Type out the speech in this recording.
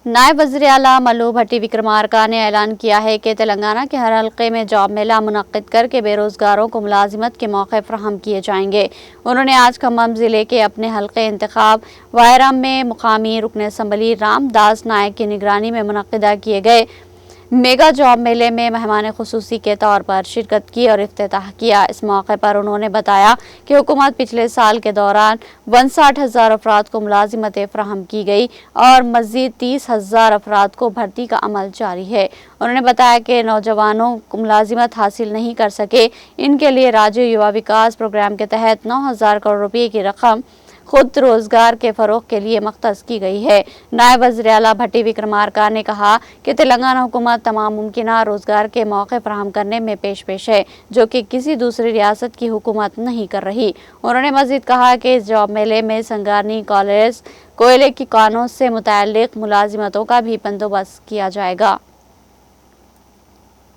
नायब वज़ीर आला मल्लू भट्टी विक्रमार्का ने ऐलान किया है कि तेलंगाना के हर हल्के में जॉब मेला मुनक्किद करके बेरोजगारों को मुलाजिमत के मौके फराहम किए जाएंगे। उन्होंने आज खम्भम जिले के अपने हल्के इंतखाब वायरम में मुकामी रुकन असम्बली रामदास नायक की निगरानी में मुनक्किदा किए गए मेगा जॉब मेले में मेहमान खुसूसी के तौर पर शिरकत की और इफ्तिताह किया। इस मौके पर उन्होंने बताया कि हुकूमत पिछले साल के दौरान 59,000 अफराद को मुलाजिमतें फराहम की गई और मज़ीद 30,000 अफराद को भर्ती का अमल जारी है। उन्होंने बताया कि नौजवानों को मुलाजिमत हासिल नहीं कर सके, इनके लिए राज्य युवा विकास प्रोग्राम के तहत 9,000 करोड़ रुपये की रकम खुद रोजगार के फरोग के लिए मख्तस की गई है। नायब वज़ीर आला भट्टी विक्रमार्का ने कहा कि तेलंगाना हुकूमत तमाम मुमकिना रोजगार के मौके फराहम करने में पेश है, जो कि किसी दूसरी रियासत की हुकूमत नहीं कर रही। उन्होंने मजीद कहा कि इस जॉब मेले में संगारनी कॉलेज, कोयले की कानों से मुतल्लिक मुलाजिमतों का भी बंदोबस्त किया जाएगा।